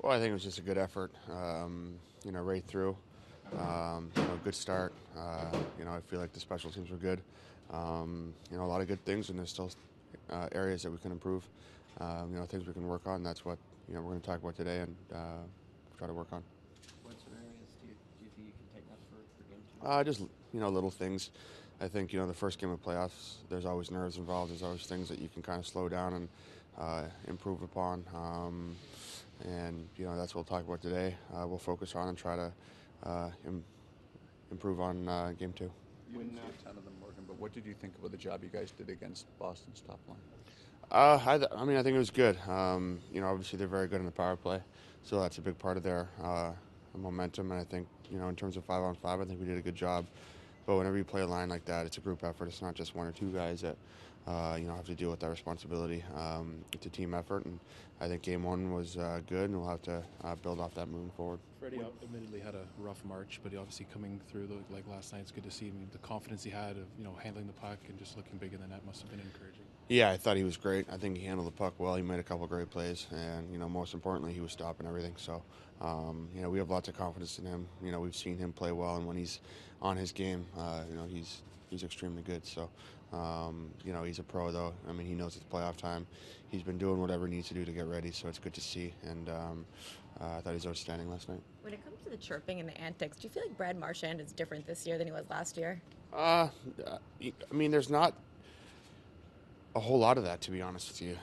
Well, I think it was just a good effort, right through. Good start. I feel like the special teams were good. A lot of good things, and there's still areas that we can improve. Things we can work on. That's what we're going to talk about today and try to work on. What sort of areas do you think you can tighten up for game two? Just little things. I think the first game of playoffs. There's always nerves involved. There's always things that you can kind of slow down and improve upon. And that's what we'll talk about today. We'll focus on and try to improve on game two. You didn't see a ton of them, Morgan, but what did you think about the job you guys did against Boston's top line? I think it was good. Obviously they're very good in the power play, so that's a big part of their momentum. And I think in terms of 5-on-5, I think we did a good job. But whenever you play a line like that, it's a group effort. It's not just one or two guys that have to deal with that responsibility. It's a team effort, and I think game one was good, and we'll have to build off that moving forward. Freddie admittedly had a rough March, but he obviously coming through like last night. It's good to see him. The confidence he had of handling the puck and just looking big in the net must have been encouraging. Yeah, I thought he was great. I think he handled the puck well. He made a couple of great plays, and most importantly, he was stopping everything. So, we have lots of confidence in him. We've seen him play well, and when he's on his game, he's extremely good. So, he's a pro though. I mean, he knows it's playoff time. He's been doing whatever he needs to do to get ready, so it's good to see. And I thought he was outstanding last night. When it comes to the chirping and the antics, do you feel like Brad Marchand is different this year than he was last year? There's not a whole lot of that, to be honest with you.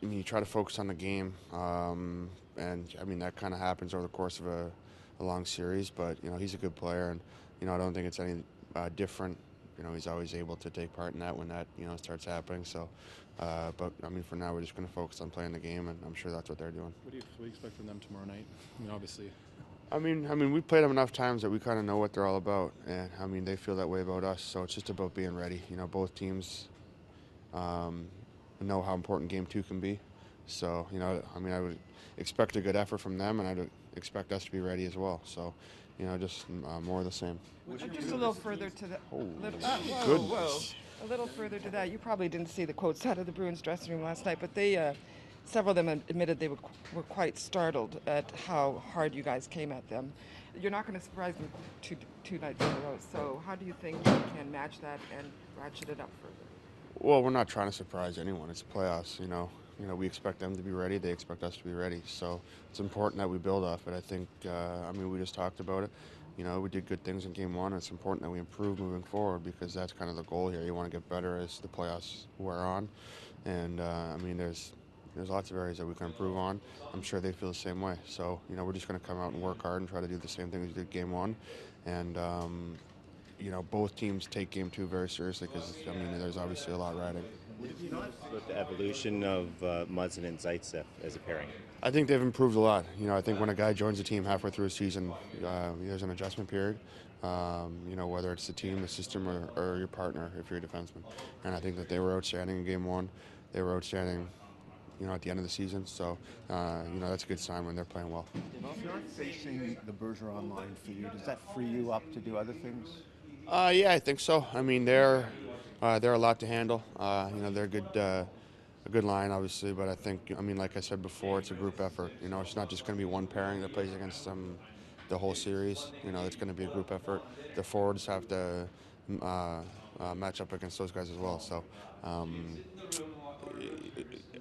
You try to focus on the game, and that kind of happens over the course of a long series. But he's a good player, and I don't think it's any different. He's always able to take part in that when that starts happening. So, but for now, we're just going to focus on playing the game, and I'm sure that's what they're doing. What do you expect from them tomorrow night? Obviously. We played them enough times that we kind of know what they're all about, and they feel that way about us. So it's just about being ready. Both teams know how important game two can be. So I would expect a good effort from them, and I'd expect us to be ready as well. So just more of the same. Just a little further to that. Oh, Whoa. A little further to that. You probably didn't see the quotes out of the Bruins dressing room last night, but they, several of them admitted they were quite startled at how hard you guys came at them. You're not going to surprise them two nights in a row. So how do you think you can match that and ratchet it up further? Well, we're not trying to surprise anyone. It's playoffs, we expect them to be ready. They expect us to be ready. So it's important that we build off it. I think, we just talked about it. We did good things in game one. It's important that we improve moving forward because that's kind of the goal here. You want to get better as the playoffs wear on. And, there's lots of areas that we can improve on. I'm sure they feel the same way. So, we're just going to come out and work hard and try to do the same thing as we did game one. And, both teams take game two very seriously because, there's obviously a lot riding. What do you notice about the evolution of Muzzin and Zaitsev as a pairing? I think they've improved a lot. I think when a guy joins a team halfway through a season, there's an adjustment period, whether it's the team, the system, or your partner if you're a defenseman. And I think that they were outstanding in game one. They were outstanding, at the end of the season. So, that's a good sign when they're playing well. If you're facing the Bergeron line for you, does that free you up to do other things? Yeah, I think so. They're a lot to handle. They're a good line, obviously, but I think, like I said before, it's a group effort. It's not just going to be one pairing that plays against them the whole series. It's going to be a group effort. The forwards have to match up against those guys as well. So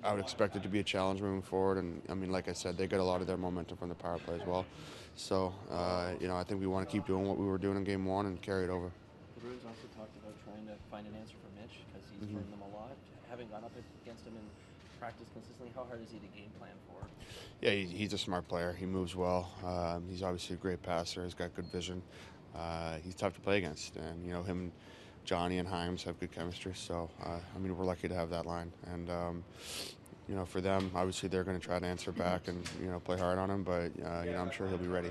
I would expect it to be a challenge moving forward. And, like I said, they get a lot of their momentum from the power play as well. So, I think we want to keep doing what we were doing in game one and carry it over. The Bruins also talked about trying to find an answer for Mitch because he's turned them a lot. Having gone up against him in practice consistently, how hard is he to game plan for? Yeah, he's a smart player. He moves well. He's obviously a great passer. He's got good vision. He's tough to play against. And, him and Johnny and Himes have good chemistry. So, we're lucky to have that line. And, for them, obviously they're going to try to answer back and, play hard on him. But, I'm sure he'll be ready.